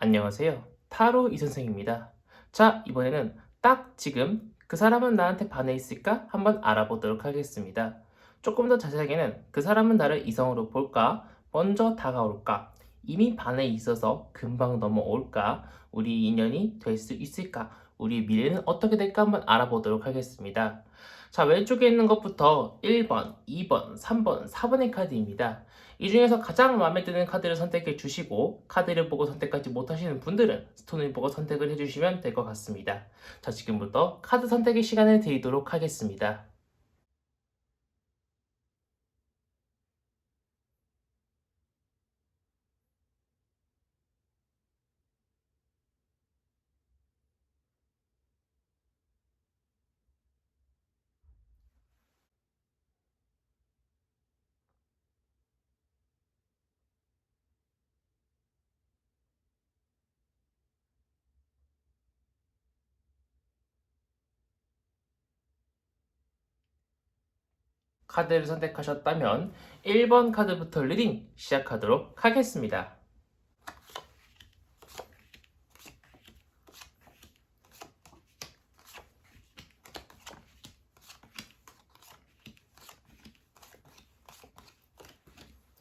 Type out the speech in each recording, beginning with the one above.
안녕하세요. 타로 이선생입니다. 자, 이번에는 딱 지금 그 사람은 나한테 반해 있을까? 한번 알아보도록 하겠습니다. 조금 더 자세하게는 그 사람은 나를 이성으로 볼까? 먼저 다가올까? 이미 반해 있어서 금방 넘어올까? 우리 인연이 될 수 있을까? 우리 미래는 어떻게 될까? 한번 알아보도록 하겠습니다. 자, 왼쪽에 있는 것부터 1번, 2번, 3번, 4번의 카드입니다. 이 중에서 가장 마음에 드는 카드를 선택해 주시고 카드를 보고 선택하지 못하시는 분들은 스톤을 보고 선택을 해주시면 될 것 같습니다. 자, 지금부터 카드 선택의 시간을 드리도록 하겠습니다. 카드를 선택하셨다면 1번 카드부터 리딩 시작하도록 하겠습니다.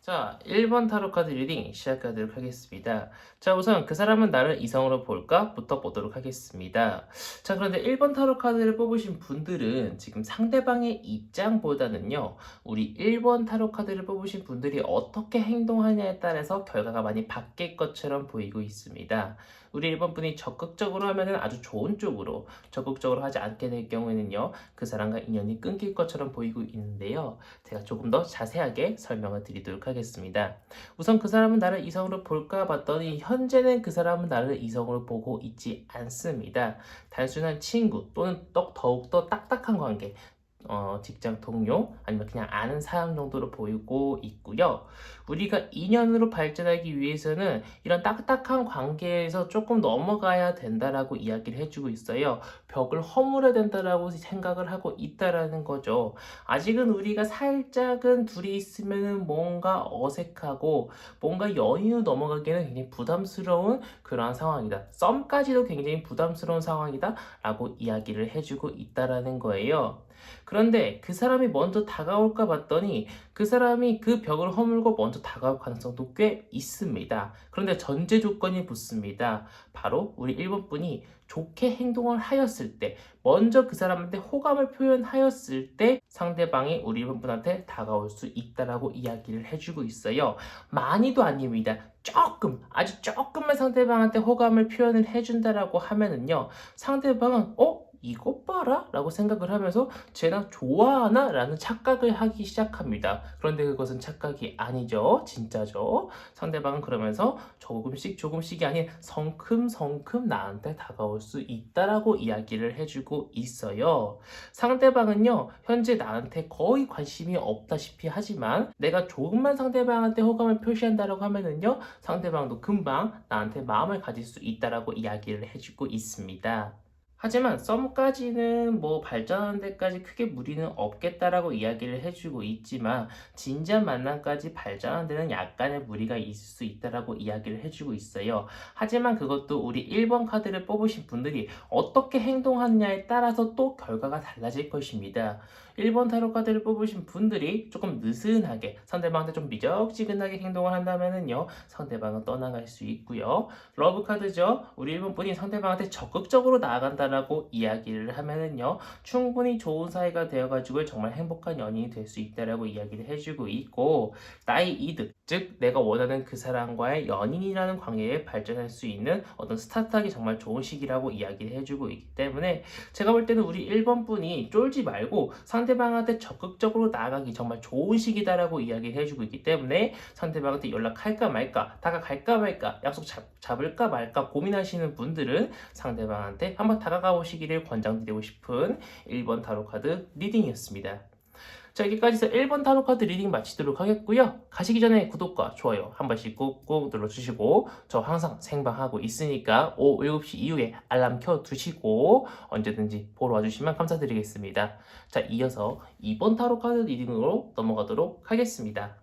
자, 1번 타로 카드 리딩 시작하도록 하겠습니다. 자, 우선 그 사람은 나를 이성으로 볼까? 부터 보도록 하겠습니다. 자, 그런데 1번 타로 카드를 뽑으신 분들은 지금 상대방의 입장보다는요, 우리 1번 타로 카드를 뽑으신 분들이 어떻게 행동하냐에 따라서 결과가 많이 바뀔 것처럼 보이고 있습니다. 우리 1번 분이 적극적으로 하면은 아주 좋은 쪽으로, 적극적으로 하지 않게 될 경우에는요, 그 사람과 인연이 끊길 것처럼 보이고 있는데요. 제가 조금 더 자세하게 설명을 드리도록 하겠습니다. 우선 그 사람은 나를 이성으로 볼까 봤더니 현재는 그 사람은 나를 이성으로 보고 있지 않습니다. 단순한 친구 또는 더욱더 딱딱한 관계, 직장 동료 아니면 그냥 아는 사람 정도로 보이고 있고요. 우리가 인연으로 발전하기 위해서는 이런 딱딱한 관계에서 조금 넘어가야 된다라고 이야기를 해주고 있어요. 벽을 허물어야 된다라고 생각을 하고 있다라는 거죠. 아직은 우리가 살짝은 둘이 있으면은 뭔가 어색하고 뭔가 연인으로 넘어가기에는 굉장히 부담스러운 그러한 상황이다. 썸까지도 굉장히 부담스러운 상황이다라고 이야기를 해주고 있다라는 거예요. 그런데 그 사람이 먼저 다가올까 봤더니 그 사람이 그 벽을 허물고 먼저 다가올 가능성도 꽤 있습니다. 그런데 전제 조건이 붙습니다. 바로 우리 1번 분이 좋게 행동을 하였을 때, 먼저 그 사람한테 호감을 표현하였을 때 상대방이 우리 1번 분한테 다가올 수 있다라고 이야기를 해주고 있어요. 많이도 아닙니다. 조금, 아주 조금만 상대방한테 호감을 표현을 해준다라고 하면은요, 상대방은 이것 봐라? 라고 생각을 하면서 쟤나 좋아하나? 라는 착각을 하기 시작합니다. 그런데 그것은 착각이 아니죠. 진짜죠. 상대방은 그러면서 조금씩 조금씩이 아닌 성큼성큼 나한테 다가올 수 있다라고 이야기를 해주고 있어요. 상대방은요, 현재 나한테 거의 관심이 없다시피 하지만 내가 조금만 상대방한테 호감을 표시한다라고 하면은요, 상대방도 금방 나한테 마음을 가질 수 있다라고 이야기를 해주고 있습니다. 하지만 썸까지는 뭐 발전하는 데까지 크게 무리는 없겠다라고 이야기를 해주고 있지만 진지한 만남까지 발전하는 데는 약간의 무리가 있을 수 있다라고 이야기를 해주고 있어요. 하지만 그것도 우리 1번 카드를 뽑으신 분들이 어떻게 행동하느냐에 따라서 또 결과가 달라질 것입니다. 1번 타로 카드를 뽑으신 분들이 조금 느슨하게 상대방한테 좀 미적지근하게 행동을 한다면은요, 상대방은 떠나갈 수 있고요. 러브 카드죠. 우리 1번 분이 상대방한테 적극적으로 나아간다라고 이야기를 하면은요, 충분히 좋은 사이가 되어가지고 정말 행복한 연인이 될 수 있다라고 이야기를 해주고 있고, 나의 이득, 즉 내가 원하는 그 사람과의 연인이라는 관계에 발전할 수 있는 어떤 스타트하기 정말 좋은 시기라고 이야기를 해주고 있기 때문에 제가 볼 때는 우리 1번 분이 쫄지 말고 상대방한테 적극적으로 나아가기 정말 좋은 시기다라고 이야기를 해주고 있기 때문에 상대방한테 연락할까 말까, 다가갈까 말까, 약속 잡을까 말까 고민하시는 분들은 상대방한테 한번 다가가 보시기를 권장드리고 싶은 1번 타로 카드 리딩이었습니다. 자, 여기까지 해서 1번 타로 카드 리딩 마치도록 하겠고요. 가시기 전에 구독과 좋아요 한 번씩 꾹꾹 눌러주시고 저 항상 생방하고 있으니까 오후 7시 이후에 알람 켜두시고 언제든지 보러 와주시면 감사드리겠습니다. 자, 이어서 2번 타로 카드 리딩으로 넘어가도록 하겠습니다.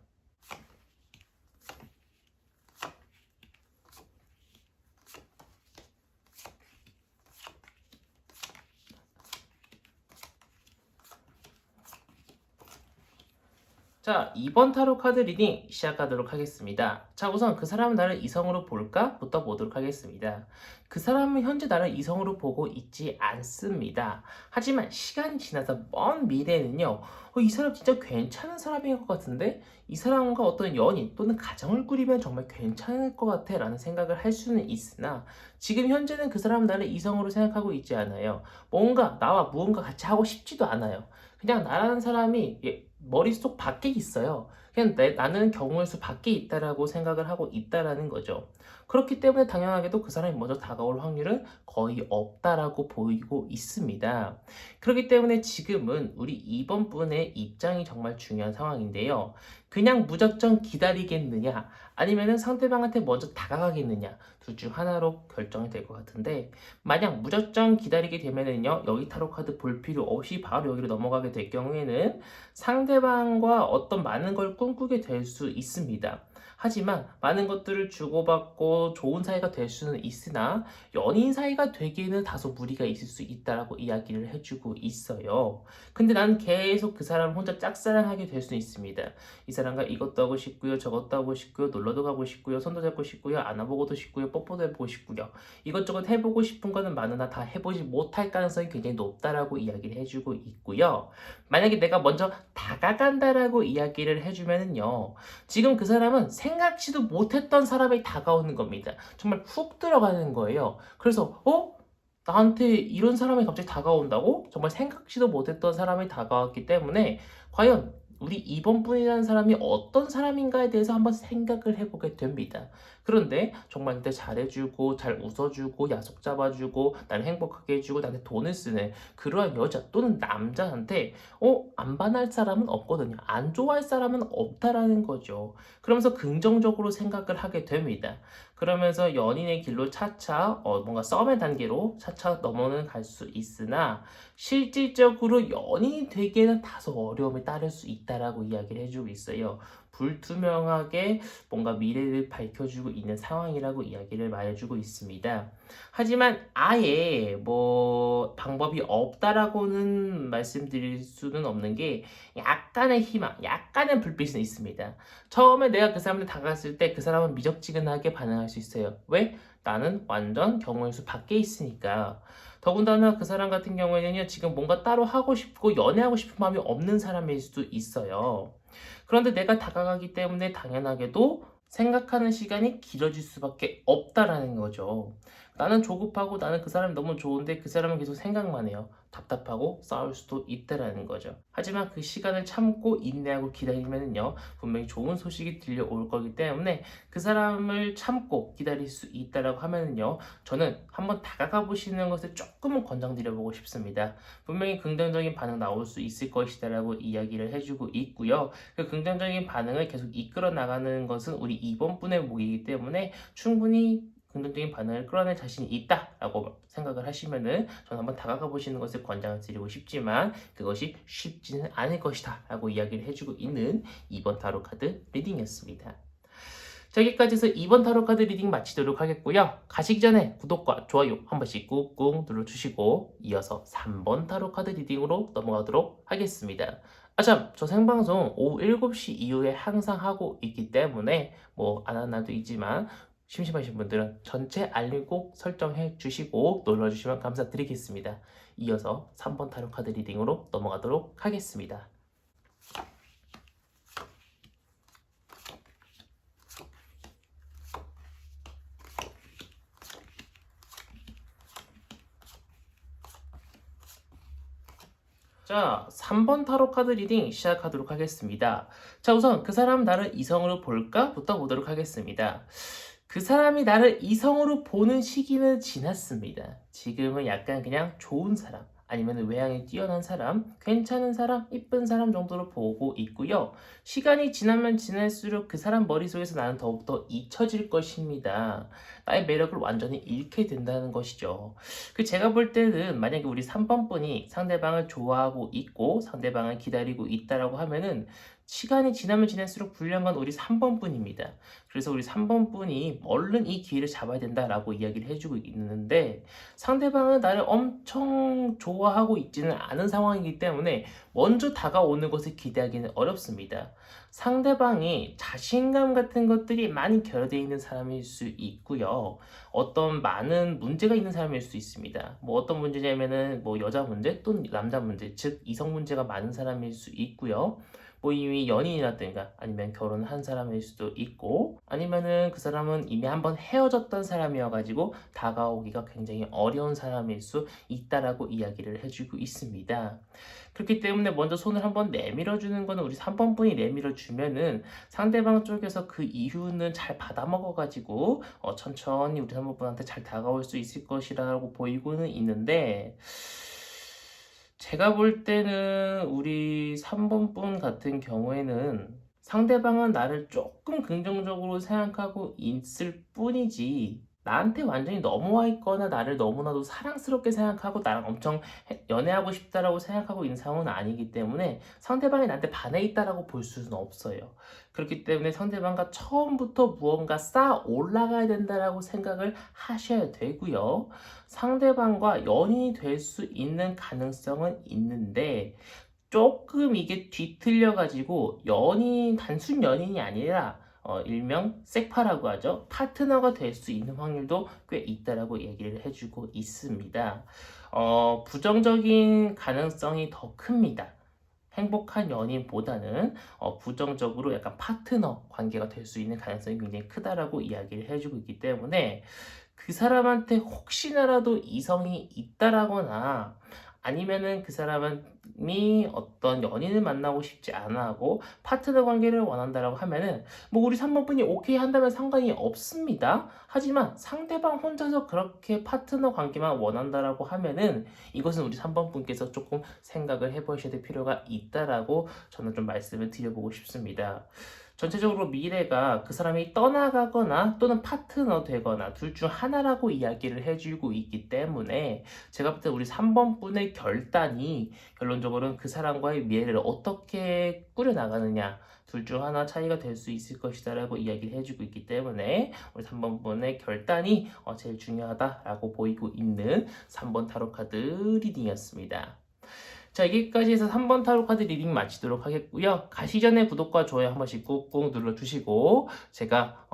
자, 2번 타로 카드 리딩 시작하도록 하겠습니다. 자, 우선 그 사람은 나를 이성으로 볼까? 부터 보도록 하겠습니다. 그 사람은 현재 나를 이성으로 보고 있지 않습니다. 하지만 시간이 지나서 먼 미래에는요, 이 사람 진짜 괜찮은 사람인 것 같은데? 이 사람과 어떤 연인 또는 가정을 꾸리면 정말 괜찮을 것 같아 라는 생각을 할 수는 있으나 지금 현재는 그 사람은 나를 이성으로 생각하고 있지 않아요. 뭔가 나와 무언가 같이 하고 싶지도 않아요. 그냥 나라는 사람이 머릿속 밖에 있어요. 그냥 나는 경우의 수 밖에 있다라고 생각을 하고 있다라는 거죠. 그렇기 때문에 당연하게도 그 사람이 먼저 다가올 확률은 거의 없다라고 보이고 있습니다. 그렇기 때문에 지금은 우리 2번 분의 입장이 정말 중요한 상황인데요. 그냥 무작정 기다리겠느냐, 아니면은 상대방한테 먼저 다가가겠느냐, 둘 중 하나로 결정이 될 것 같은데, 만약 무작정 기다리게 되면은요, 여기 타로 카드 볼 필요 없이 바로 여기로 넘어가게 될 경우에는 상대방과 어떤 많은 걸 꿈꾸게 될 수 있습니다. 하지만 많은 것들을 주고받고 좋은 사이가 될 수는 있으나 연인 사이가 되기에는 다소 무리가 있을 수 있다라고 이야기를 해주고 있어요. 근데 난 계속 그 사람을 혼자 짝사랑하게 될 수 있습니다. 이 사람과 이것도 하고 싶고요, 저것도 하고 싶고요, 놀러도 가고 싶고요, 손도 잡고 싶고요, 안아보고도 싶고요, 뽀뽀도 해보고 싶고요. 이것저것 해보고 싶은 거는 많으나 다 해보지 못할 가능성이 굉장히 높다라고 이야기를 해주고 있고요. 만약에 내가 먼저 다가간다라고 이야기를 해주면은요, 지금 그 사람은 생각지도 못했던 사람이 다가오는 겁니다. 정말 훅 들어가는 거예요. 그래서 나한테 이런 사람이 갑자기 다가온다고? 정말 생각지도 못했던 사람이 다가왔기 때문에 과연 우리 2번 분이라는 사람이 어떤 사람인가에 대해서 한번 생각을 해보게 됩니다. 그런데 정말 나한테 잘해주고 잘 웃어주고 약속 잡아주고 나를 행복하게 해주고 나한테 돈을 쓰는 그러한 여자 또는 남자한테 안 반할 사람은 없거든요. 안 좋아할 사람은 없다라는 거죠. 그러면서 긍정적으로 생각을 하게 됩니다. 그러면서 연인의 길로 차차 뭔가 썸의 단계로 차차 넘어는 갈 수 있으나 실질적으로 연인이 되기에는 다소 어려움이 따를 수 있다라고 이야기를 해주고 있어요. 불투명하게 뭔가 미래를 밝혀주고 있는 상황이라고 이야기를 말해주고 있습니다. 하지만 아예 뭐 방법이 없다라고는 말씀드릴 수는 없는 게 약간의 희망, 약간의 불빛은 있습니다. 처음에 내가 그 사람한테 다가갔을 때 그 사람은 미적지근하게 반응할 수 있어요. 왜? 나는 완전 경우의 수 밖에 있으니까. 더군다나 그 사람 같은 경우에는요, 지금 뭔가 따로 하고 싶고 연애하고 싶은 마음이 없는 사람일 수도 있어요. 그런데 내가 다가가기 때문에 당연하게도 생각하는 시간이 길어질 수밖에 없다라는 거죠. 나는 조급하고 나는 그 사람이 너무 좋은데 그 사람은 계속 생각만 해요. 답답하고 싸울 수도 있다라는 거죠. 하지만 그 시간을 참고 인내하고 기다리면은요, 분명히 좋은 소식이 들려올 거기 때문에 그 사람을 참고 기다릴 수 있다라고 하면은요, 저는 한번 다가가 보시는 것을 조금은 권장드려보고 싶습니다. 분명히 긍정적인 반응 나올 수 있을 것이다라고 이야기를 해주고 있고요. 그 긍정적인 반응을 계속 이끌어 나가는 것은 우리 2번 분의 목이기 때문에 충분히 긍정적인 반응을 끌어낼 자신이 있다라고 생각을 하시면은 저는 한번 다가가 보시는 것을 권장을 드리고 싶지만 그것이 쉽지는 않을 것이다 라고 이야기를 해주고 있는 2번 타로 카드 리딩이었습니다. 자, 여기까지 해서 2번 타로 카드 리딩 마치도록 하겠고요. 가시기 전에 구독과 좋아요 한 번씩 꾹꾹 눌러주시고 이어서 3번 타로 카드 리딩으로 넘어가도록 하겠습니다. 참, 저 생방송 오후 7시 이후에 항상 하고 있기 때문에 뭐 안 하는 날도 있지만 심심하신 분들은 전체 알림 꼭 설정해 주시고 눌러주시면 감사드리겠습니다. 이어서 3번 타로 카드 리딩으로 넘어가도록 하겠습니다. 자, 3번 타로 카드 리딩 시작하도록 하겠습니다. 자, 우선 그 사람 나를 이성으로 볼까? 부터 보도록 하겠습니다. 그 사람이 나를 이성으로 보는 시기는 지났습니다. 지금은 약간 그냥 좋은 사람, 아니면 외향이 뛰어난 사람, 괜찮은 사람, 이쁜 사람 정도로 보고 있고요. 시간이 지나면 지날수록 그 사람 머릿속에서 나는 더욱더 잊혀질 것입니다. 나의 매력을 완전히 잃게 된다는 것이죠. 제가 볼 때는 만약에 우리 3번 분이 상대방을 좋아하고 있고 상대방을 기다리고 있다라고 하면은 시간이 지나면 지날수록 불리한 건 우리 3번 분입니다. 그래서 우리 3번 분이 얼른 이 기회를 잡아야 된다라고 이야기를 해주고 있는데 상대방은 나를 엄청 좋아하고 있지는 않은 상황이기 때문에 먼저 다가오는 것을 기대하기는 어렵습니다. 상대방이 자신감 같은 것들이 많이 결여되어 있는 사람일 수 있고요. 어떤 많은 문제가 있는 사람일 수 있습니다. 뭐 어떤 문제냐면은 뭐 여자 문제 또는 남자 문제, 즉 이성 문제가 많은 사람일 수 있고요. 뭐 이미 연인이라든가 아니면 결혼한 사람일 수도 있고 아니면은 그 사람은 이미 한번 헤어졌던 사람이어가지고 다가오기가 굉장히 어려운 사람일 수 있다라고 이야기를 해주고 있습니다. 그렇기 때문에 먼저 손을 한번 내밀어 주는 거는 우리 3번 분이 내밀어 주면은 상대방 쪽에서 그 이유는 잘 받아먹어가지고 천천히 우리 3번 분한테 잘 다가올 수 있을 것이라고 보이고는 있는데 제가 볼 때는 우리 3번 분 같은 경우에는 상대방은 나를 조금 긍정적으로 생각하고 있을 뿐이지 나한테 완전히 넘어와 있거나 나를 너무나도 사랑스럽게 생각하고 나랑 엄청 연애하고 싶다라고 생각하고 있는 상황은 아니기 때문에 상대방이 나한테 반해 있다라고 볼 수는 없어요. 그렇기 때문에 상대방과 처음부터 무언가 쌓아 올라가야 된다라고 생각을 하셔야 되고요. 상대방과 연인이 될 수 있는 가능성은 있는데 조금 이게 뒤틀려가지고 단순 연인이 아니라 일명 섹파라고 하죠. 파트너가 될 수 있는 확률도 꽤 있다라고 얘기를 해주고 있습니다. 부정적인 가능성이 더 큽니다. 행복한 연인보다는 부정적으로 약간 파트너 관계가 될 수 있는 가능성이 굉장히 크다라고 이야기를 해주고 있기 때문에 그 사람한테 혹시나라도 이성이 있다라거나 아니면은 그 사람이 어떤 연인을 만나고 싶지 않아 하고 파트너 관계를 원한다라고 하면은 뭐 우리 3번 분이 오케이 한다면 상관이 없습니다. 하지만 상대방 혼자서 그렇게 파트너 관계만 원한다라고 하면은 이것은 우리 3번 분께서 조금 생각을 해보셔야 될 필요가 있다라고 저는 좀 말씀을 드려보고 싶습니다. 전체적으로 미래가 그 사람이 떠나가거나 또는 파트너 되거나 둘 중 하나라고 이야기를 해주고 있기 때문에 제가 볼 때 우리 3번 분의 결단이 결론적으로는 그 사람과의 미래를 어떻게 꾸려나가느냐 둘 중 하나 차이가 될 수 있을 것이다 라고 이야기를 해주고 있기 때문에 우리 3번 분의 결단이 제일 중요하다라고 보이고 있는 3번 타로 카드 리딩이었습니다. 자, 여기까지 해서 3번 타로 카드 리딩 마치도록 하겠고요. 가시 전에 구독과 좋아요 한 번씩 꾹꾹 눌러주시고 제가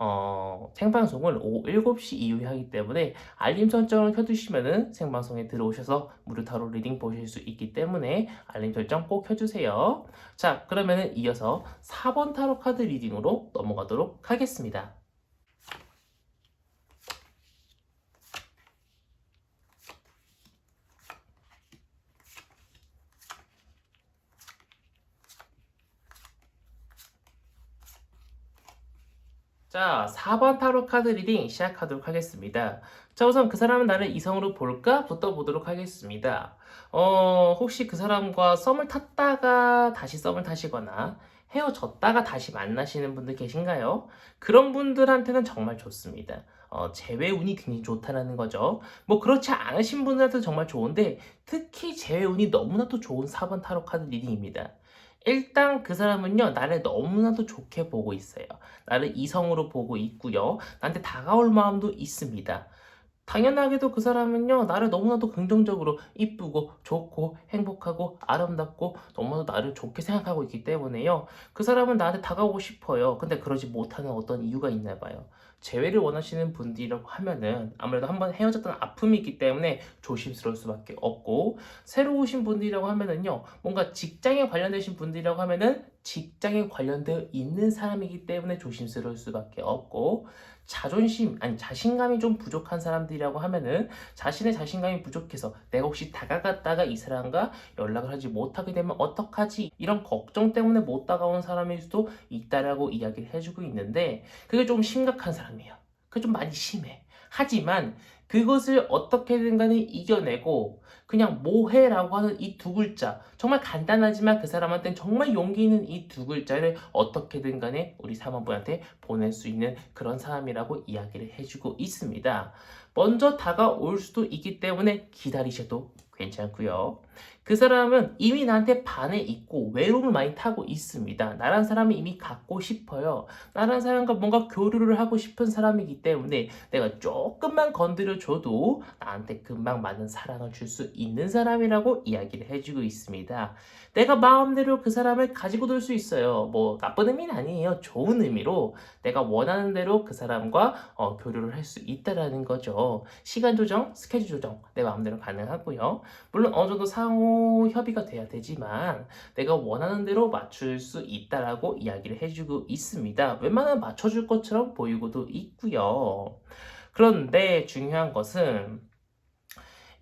생방송을 오후 7시 이후에 하기 때문에 알림 설정을 켜두시면은 생방송에 들어오셔서 무료 타로 리딩 보실 수 있기 때문에 알림 설정 꼭 켜주세요. 자, 그러면은 이어서 4번 타로 카드 리딩으로 넘어가도록 하겠습니다. 자, 4번 타로 카드 리딩 시작하도록 하겠습니다. 자, 우선 그 사람은 나를 이성으로 볼까? 부터 보도록 하겠습니다. 혹시 그 사람과 썸을 탔다가 다시 썸을 타시거나 헤어졌다가 다시 만나시는 분들 계신가요? 그런 분들한테는 정말 좋습니다. 재회 운이 굉장히 좋다라는 거죠. 뭐 그렇지 않으신 분들한테도 정말 좋은데 특히 재회 운이 너무나도 좋은 4번 타로 카드 리딩입니다. 일단 그 사람은요, 나를 너무나도 좋게 보고 있어요. 나를 이성으로 보고 있고요. 나한테 다가올 마음도 있습니다. 당연하게도 그 사람은요, 나를 너무나도 긍정적으로 이쁘고 좋고 행복하고 아름답고 너무나도 나를 좋게 생각하고 있기 때문에요. 그 사람은 나한테 다가오고 싶어요. 근데 그러지 못하는 어떤 이유가 있나 봐요. 재회를 원하시는 분들이라고 하면은 아무래도 한번 헤어졌던 아픔이 있기 때문에 조심스러울 수밖에 없고 새로 오신 분들이라고 하면은요 뭔가 직장에 관련되신 분들이라고 하면은 직장에 관련되어 있는 사람이기 때문에 조심스러울 수밖에 없고 자존심 아니 자신감이 좀 부족한 사람들이라고 하면은 자신의 자신감이 부족해서 내가 혹시 다가갔다가 이 사람과 연락을 하지 못하게 되면 어떡하지 이런 걱정 때문에 못 다가온 사람일 수도 있다라고 이야기를 해주고 있는데 그게 좀 심각한 사람이에요. 그게 좀 많이 심해. 하지만 그것을 어떻게든 간에 이겨내고 그냥 뭐해라고 하는 이 두 글자 정말 간단하지만 그 사람한테는 정말 용기 있는 이 두 글자를 어떻게든 간에 우리 사모분한테 보낼 수 있는 그런 사람이라고 이야기를 해주고 있습니다. 먼저 다가올 수도 있기 때문에 기다리셔도 괜찮고요. 그 사람은 이미 나한테 반해 있고 외로움을 많이 타고 있습니다. 나란 사람이 이미 갖고 싶어요. 나란 사람과 뭔가 교류를 하고 싶은 사람이기 때문에 내가 조금만 건드려줘도 나한테 금방 맞는 사랑을 줄 수 있는 사람이라고 이야기를 해주고 있습니다. 내가 마음대로 그 사람을 가지고 놀 수 있어요. 뭐 나쁜 의미는 아니에요. 좋은 의미로 내가 원하는 대로 그 사람과 교류를 할 수 있다라는 거죠. 시간 조정, 스케줄 조정 내 마음대로 가능하고요. 물론 어느 정도 상호 협의가 돼야 되지만 내가 원하는 대로 맞출 수 있다라고 이야기를 해주고 있습니다. 웬만하면 맞춰줄 것처럼 보이고도 있고요. 그런데 중요한 것은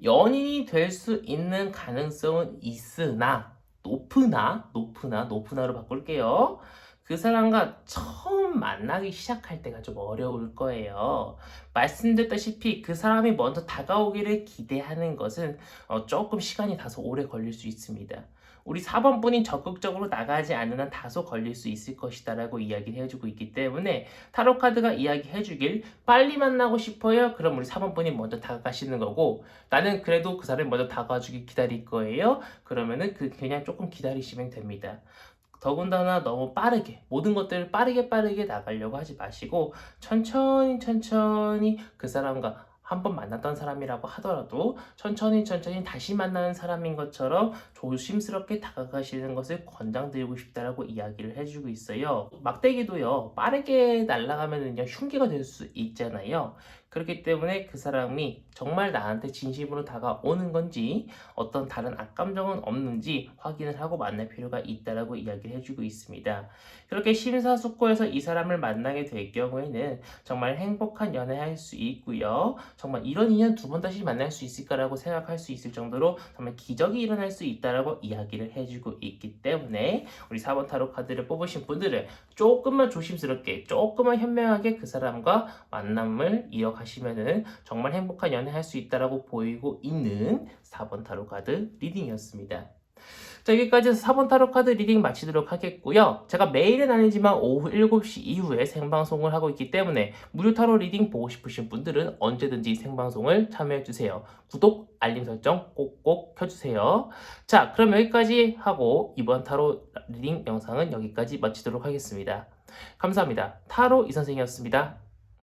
연인이 될 수 있는 가능성은 있으나 높으나로 바꿀게요. 그 사람과 처음 만나기 시작할 때가 좀 어려울 거예요. 말씀드렸다시피 그 사람이 먼저 다가오기를 기대하는 것은 조금 시간이 다소 오래 걸릴 수 있습니다. 우리 4번 분이 적극적으로 나가지 않는 한 다소 걸릴 수 있을 것이다 라고 이야기를 해주고 있기 때문에 타로 카드가 이야기해 주길 빨리 만나고 싶어요. 그럼 우리 4번 분이 먼저 다가가시는 거고 나는 그래도 그 사람이 먼저 다가와주길 기다릴 거예요. 그러면은 그냥 조금 기다리시면 됩니다. 더군다나 너무 빠르게 모든 것들을 빠르게 나가려고 하지 마시고 천천히 그 사람과 한 번 만났던 사람이라고 하더라도 천천히 다시 만나는 사람인 것처럼 조심스럽게 다가가시는 것을 권장드리고 싶다라고 이야기를 해주고 있어요. 막대기도요 빠르게 날아가면은요 흉기가 될 수 있잖아요. 그렇기 때문에 그 사람이 정말 나한테 진심으로 다가오는 건지 어떤 다른 악감정은 없는지 확인을 하고 만날 필요가 있다라고 이야기를 해주고 있습니다. 그렇게 심사숙고해서 이 사람을 만나게 될 경우에는 정말 행복한 연애할 수 있고요. 정말 이런 인연 두 번 다시 만날 수 있을까라고 생각할 수 있을 정도로 정말 기적이 일어날 수 있다라고 이야기를 해주고 있기 때문에 우리 4번 타로 카드를 뽑으신 분들은 조금만 조심스럽게 조금만 현명하게 그 사람과 만남을 이어가시면은 정말 행복한 연애할 수 있다라고 보이고 있는 4번 타로 카드 리딩이었습니다. 자, 여기까지 해서 4번 타로 카드 리딩 마치도록 하겠고요. 제가 매일은 아니지만 오후 7시 이후에 생방송을 하고 있기 때문에 무료 타로 리딩 보고 싶으신 분들은 언제든지 생방송을 참여해주세요. 구독, 알림 설정 꼭꼭 켜주세요. 자, 그럼 여기까지 하고 이번 타로 리딩 영상은 여기까지 마치도록 하겠습니다. 감사합니다. 타로 이선생이었습니다.